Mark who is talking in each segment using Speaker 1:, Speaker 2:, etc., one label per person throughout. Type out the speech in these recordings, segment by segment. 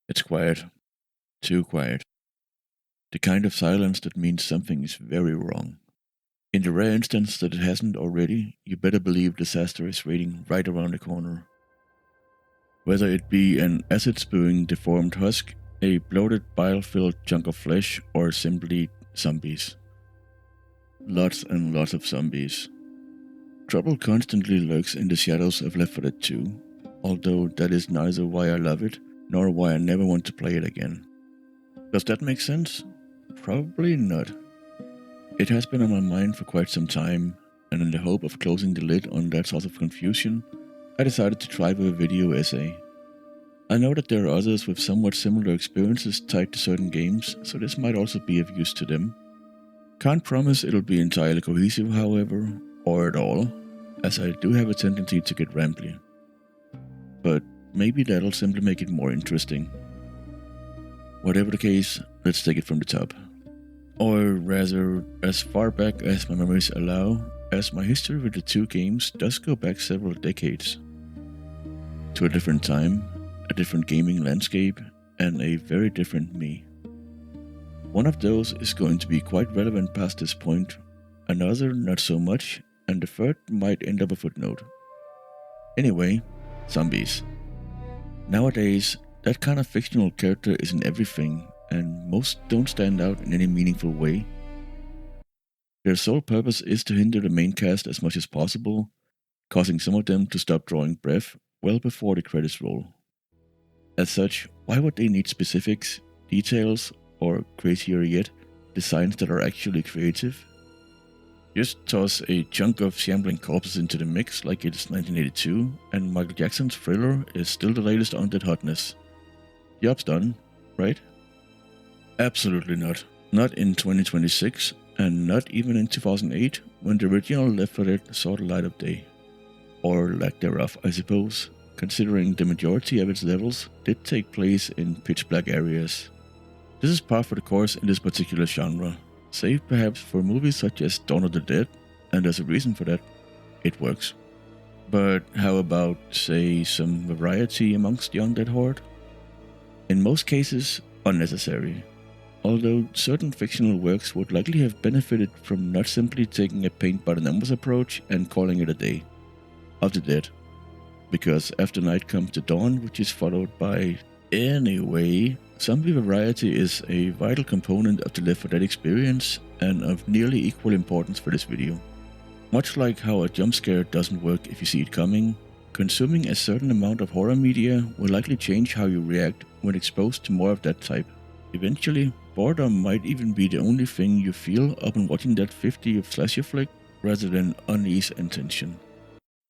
Speaker 1: It's quiet. Too quiet. The kind of silence that means something is very wrong. In the rare instance that it hasn't already, you better believe disaster is waiting right around the corner. Whether it be an acid-spewing deformed husk, a bloated bile-filled chunk of flesh, or simply zombies. Lots and lots of zombies. Trouble constantly lurks in the shadows of Left 4 Dead 2, although that is neither why I love it, nor why I never want to play it again. Does that make sense? Probably not. It has been on my mind for quite some time, and in the hope of closing the lid on that sort of confusion, I decided to try with a video essay. I know that there are others with somewhat similar experiences tied to certain games, so this might also be of use to them. Can't promise it'll be entirely cohesive, however, or at all, as I do have a tendency to get rambly. But maybe that'll simply make it more interesting. Whatever the case, let's take it from the top. Or rather, as far back as my memories allow, as my history with the two games does go back several decades. To a different time, a different gaming landscape, and a very different me. One of those is going to be quite relevant past this point, another not so much, and the third might end up a footnote. Anyway, zombies. Nowadays, that kind of fictional character is in everything, and most don't stand out in any meaningful way. Their sole purpose is to hinder the main cast as much as possible, causing some of them to stop drawing breath well before the credits roll. As such, why would they need specifics, details, or crazier yet, designs that are actually creative? Just toss a chunk of shambling corpses into the mix like it's 1982, and Michael Jackson's Thriller is still the latest on that hotness. Job's done, right? Absolutely not. Not in 2026, and not even in 2008, when the original Left 4 Dead saw the light of day. Or lack thereof, I suppose, considering the majority of its levels did take place in pitch black areas. This is par for the course in this particular genre, save perhaps for movies such as Dawn of the Dead, and there's a reason for that. It works. But how about, say, some variety amongst the undead horde? In most cases, unnecessary. Although certain fictional works would likely have benefited from not simply taking a paint by the numbers approach and calling it a day. Of the Dead. Because after night comes the dawn, which is followed by... Anyway, zombie variety is a vital component of the Left 4 Dead experience and of nearly equal importance for this video. Much like how a jump scare doesn't work if you see it coming, consuming a certain amount of horror media will likely change how you react when exposed to more of that type. Eventually, boredom might even be the only thing you feel upon watching that 50th slasher flick rather than unease and tension.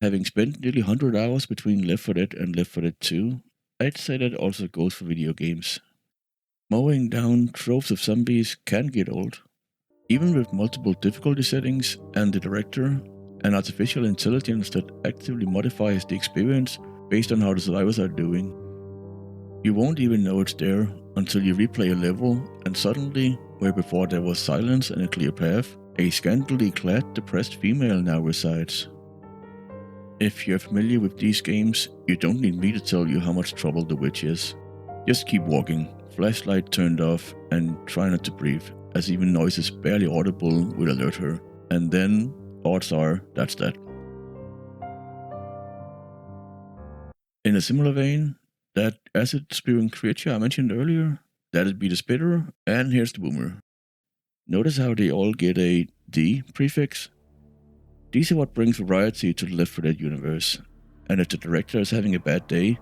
Speaker 1: Having spent nearly 100 hours between Left 4 Dead and Left 4 Dead 2, I'd say that also goes for video games. Mowing down troves of zombies can get old. Even with multiple difficulty settings and the director, an artificial intelligence that actively modifies the experience based on how the survivors are doing. You won't even know it's there until you replay a level and suddenly, where before there was silence and a clear path, a scantily clad depressed female now resides. If you're familiar with these games, you don't need me to tell you how much trouble the witch is. Just keep walking, flashlight turned off, and try not to breathe, as even noises barely audible will alert her, and then, odds are, that's that. In a similar vein, that acid-spewing creature I mentioned earlier, that'd be the Spitter, and here's the Boomer. Notice how they all get a D prefix? These are what brings variety to the Left 4 Dead universe, and if the director is having a bad day,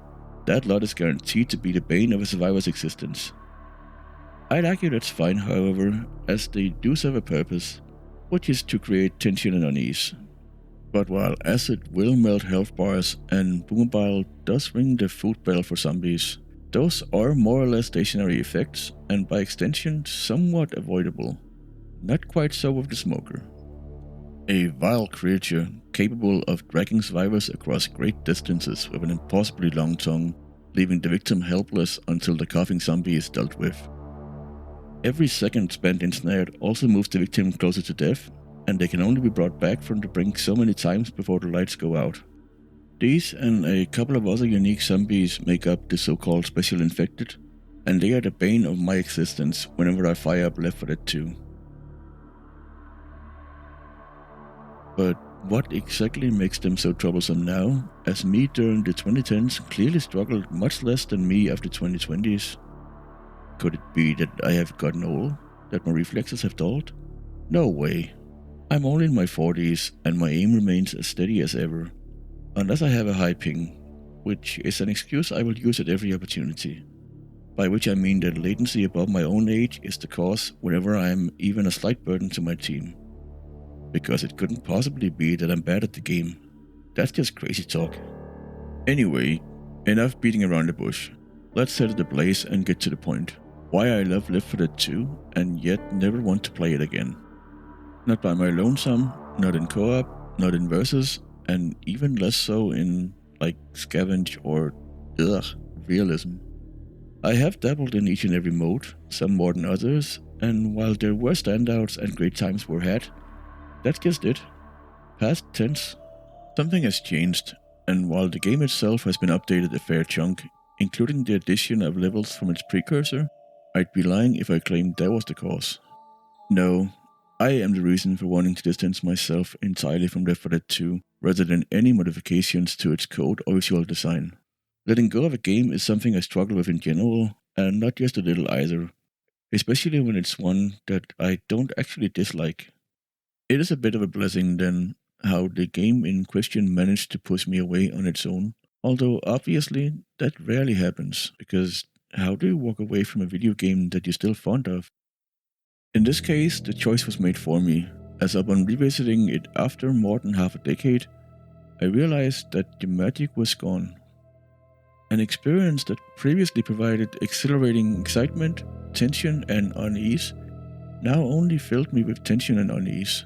Speaker 1: that lot is guaranteed to be the bane of a survivor's existence. I'd argue that's fine, however, as they do serve a purpose, which is to create tension and unease. But while acid will melt health bars and Boomer Bile does ring the food bell for zombies, those are more or less stationary effects, and by extension somewhat avoidable. Not quite so with the Smoker. A vile creature capable of dragging survivors across great distances with an impossibly long tongue, leaving the victim helpless until the coughing zombie is dealt with. Every second spent ensnared also moves the victim closer to death, and they can only be brought back from the brink so many times before the lights go out. These and a couple of other unique zombies make up the so-called Special Infected, and they are the bane of my existence whenever I fire up Left 4 Dead 2. But what exactly makes them so troublesome now, as me during the 2010s clearly struggled much less than me after 2020s? Could it be that I have gotten old? That my reflexes have dulled? No way. I'm only in my 40s and my aim remains as steady as ever. Unless I have a high ping, which is an excuse I will use at every opportunity. By which I mean that latency above my own age is the cause whenever I am even a slight burden to my team. Because it couldn't possibly be that I'm bad at the game. That's just crazy talk. Anyway, enough beating around the bush. Let's set it ablaze and get to the point. Why I love Left 4 Dead 2 and yet never want to play it again. Not by my lonesome, not in co-op, not in versus, and even less so in like scavenge or realism. I have dabbled in each and every mode, some more than others, and while there were standouts and great times were had, that's just it. Past tense. Something has changed, and while the game itself has been updated a fair chunk, including the addition of levels from its precursor, I'd be lying if I claimed that was the cause. No, I am the reason for wanting to distance myself entirely from Left 4 Dead 2, rather than any modifications to its code or visual design. Letting go of a game is something I struggle with in general, and not just a little either, especially when it's one that I don't actually dislike. It is a bit of a blessing then, how the game in question managed to push me away on its own, although obviously that rarely happens, because how do you walk away from a video game that you're still fond of? In this case, the choice was made for me, as upon revisiting it after more than half a decade, I realized that the magic was gone. An experience that previously provided exhilarating excitement, tension, and unease now only filled me with tension and unease.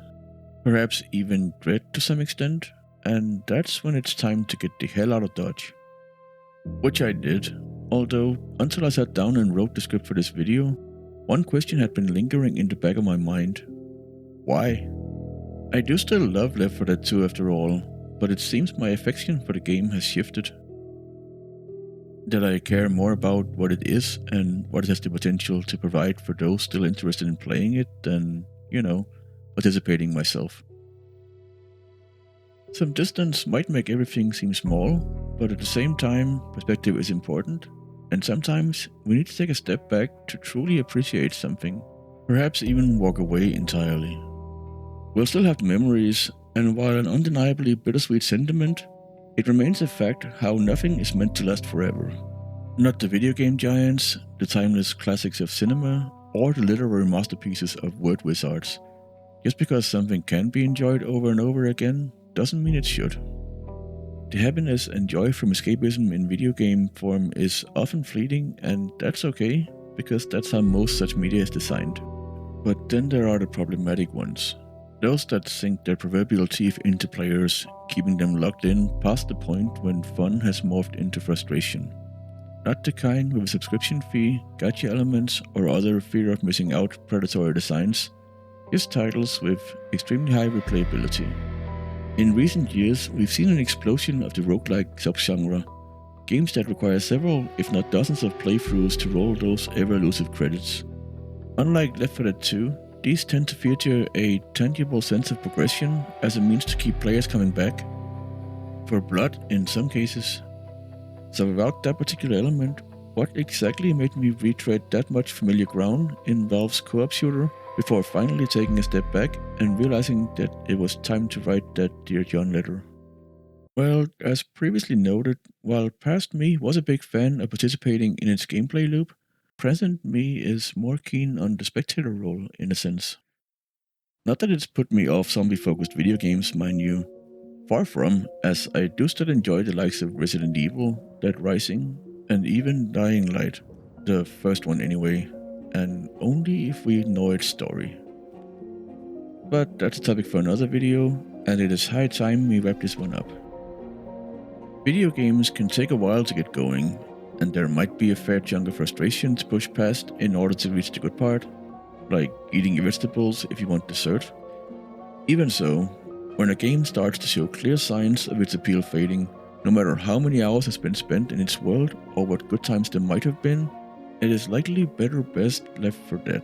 Speaker 1: Perhaps even dread to some extent, and that's when it's time to get the hell out of Dodge. Which I did, although until I sat down and wrote the script for this video, one question had been lingering in the back of my mind. Why? I do still love Left 4 Dead 2 after all, but it seems my affection for the game has shifted. That I care more about what it is and what it has the potential to provide for those still interested in playing it than, participating myself. Some distance might make everything seem small, but at the same time, perspective is important, and sometimes we need to take a step back to truly appreciate something, perhaps even walk away entirely. We'll still have the memories, and while an undeniably bittersweet sentiment, it remains a fact how nothing is meant to last forever. Not the video game giants, the timeless classics of cinema, or the literary masterpieces of word wizards. Just because something can be enjoyed over and over again doesn't mean it should. The happiness and joy from escapism in video game form is often fleeting, and that's okay, because that's how most such media is designed. But then there are the problematic ones. Those that sink their proverbial teeth into players, keeping them locked in past the point when fun has morphed into frustration. Not the kind with a subscription fee, gacha elements, or other fear of missing out predatory designs, just titles with extremely high replayability. In recent years, we've seen an explosion of the roguelike subgenre, games that require several, if not dozens of playthroughs to roll those ever-elusive credits. Unlike Left 4 Dead 2, these tend to feature a tangible sense of progression as a means to keep players coming back, for blood in some cases. So without that particular element, what exactly made me retread that much familiar ground in Valve's co-op shooter before finally taking a step back and realizing that it was time to write that Dear John letter? Well, as previously noted, while past me was a big fan of participating in its gameplay loop, present me is more keen on the spectator role in a sense. Not that it's put me off zombie-focused video games, mind you. Far from, as I do still enjoy the likes of Resident Evil, Dead Rising, and even Dying Light, the first one anyway, and only if we know its story. But that's a topic for another video, and it is high time we wrap this one up. Video games can take a while to get going, and there might be a fair chunk of frustration to push past in order to reach the good part, like eating your vegetables if you want dessert. Even so, when a game starts to show clear signs of its appeal fading, no matter how many hours has been spent in its world or what good times there might have been, It is likely better best left for dead.